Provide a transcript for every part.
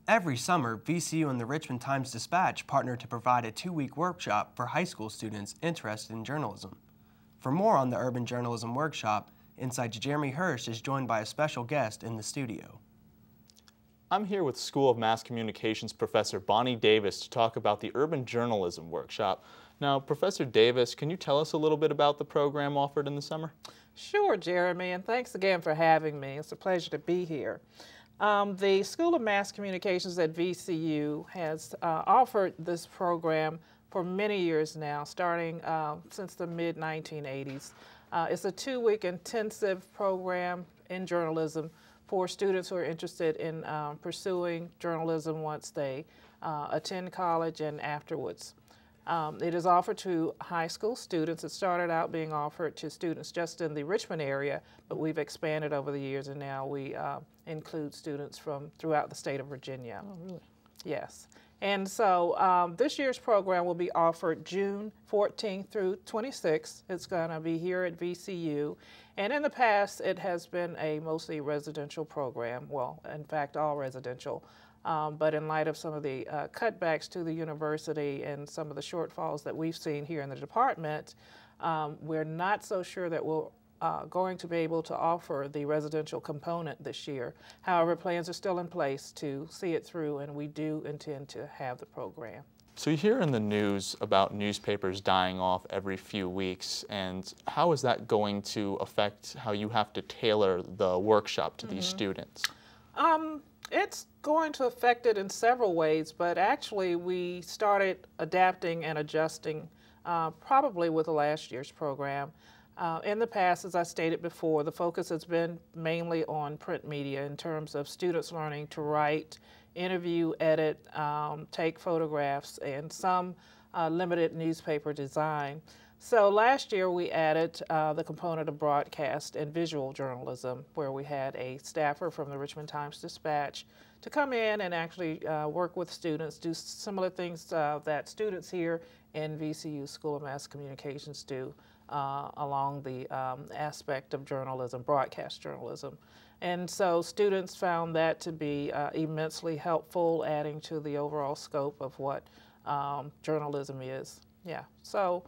Every summer, VCU and the Richmond Times-Dispatch partner to provide a 2-week workshop for high school students interested in journalism. For more on the Urban Journalism Workshop, Insight's Jeremy Hirsch is joined by a special guest in the studio. I'm here with School of Mass Communications Professor Bonnie Davis to talk about the Urban Journalism Workshop. Now, Professor Davis, can you tell us a little bit about the program offered in the summer? Sure, Jeremy, and thanks again for having me. It's a pleasure to be here. The School of Mass Communications at VCU has offered this program for many years now, starting since the mid-1980s. It's a 2-week intensive program in journalism for students who are interested in pursuing journalism once they attend college and afterwards. It is offered to high school students. It started out being offered to students just in the Richmond area, but we've expanded over the years, and now we include students from throughout the state of Virginia. Oh, really? Yes. And so this year's program will be offered June 14th through 26th. It's going to be here at VCU. And in the past, it has been a mostly residential program. Well, in fact, all residential. But in light of some of the cutbacks to the university and some of the shortfalls that we've seen here in the department, we're not so sure that we're going to be able to offer the residential component this year. However, plans are still in place to see it through, and we do intend to have the program. So you hear in the news about newspapers dying off every few weeks, and how is that going to affect how you have to tailor the workshop to these students? It's going to affect it in several ways, but actually we started adapting and adjusting probably with the last year's program. In the past, as I stated before, the focus has been mainly on print media in terms of students learning to write, interview, edit, take photographs, and some limited newspaper design. So last year we added the component of broadcast and visual journalism, where we had a staffer from the Richmond Times-Dispatch to come in and actually work with students, do similar things that students here in VCU School of Mass Communications do along the aspect of journalism, broadcast journalism. And so students found that to be immensely helpful, adding to the overall scope of what journalism is. Yeah. So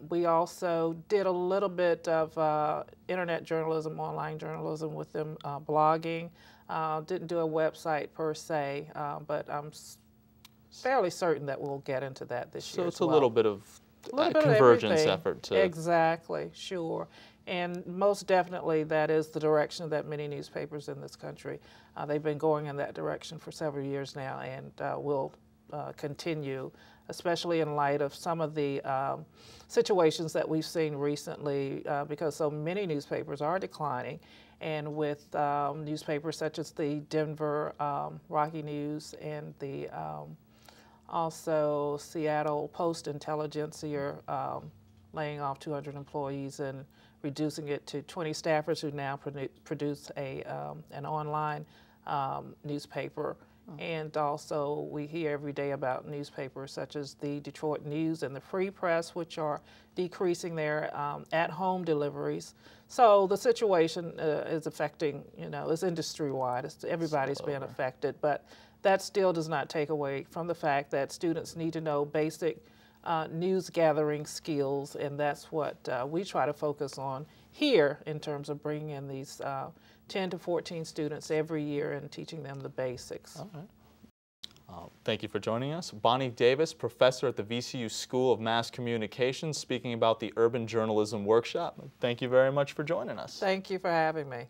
we also did a little bit of internet journalism, online journalism with them, blogging. Didn't do a website per se, but I'm fairly certain that we'll get into that this year. So it's as a well. little bit of Little bit convergence of effort to... Exactly, sure. And most definitely that is the direction that many newspapers in this country, they've been going in that direction for several years now, and will continue, especially in light of some of the situations that we've seen recently, because so many newspapers are declining, and with newspapers such as the Denver Rocky News and the also Seattle Post-Intelligencer laying off 200 employees and reducing it to 20 staffers who now produce an online newspaper. And also we hear every day about newspapers such as the Detroit News and the Free Press, which are decreasing their at-home deliveries. So the situation is affecting, it's industry-wide. Everybody's being affected, but that still does not take away from the fact that students need to know basic news gathering skills, and that's what we try to focus on here in terms of bringing in these 10 to 14 students every year and teaching them the basics. All right. Thank you for joining us. Bonnie Davis, professor at the VCU School of Mass Communications, speaking about the Urban Journalism Workshop. Thank you very much for joining us. Thank you for having me.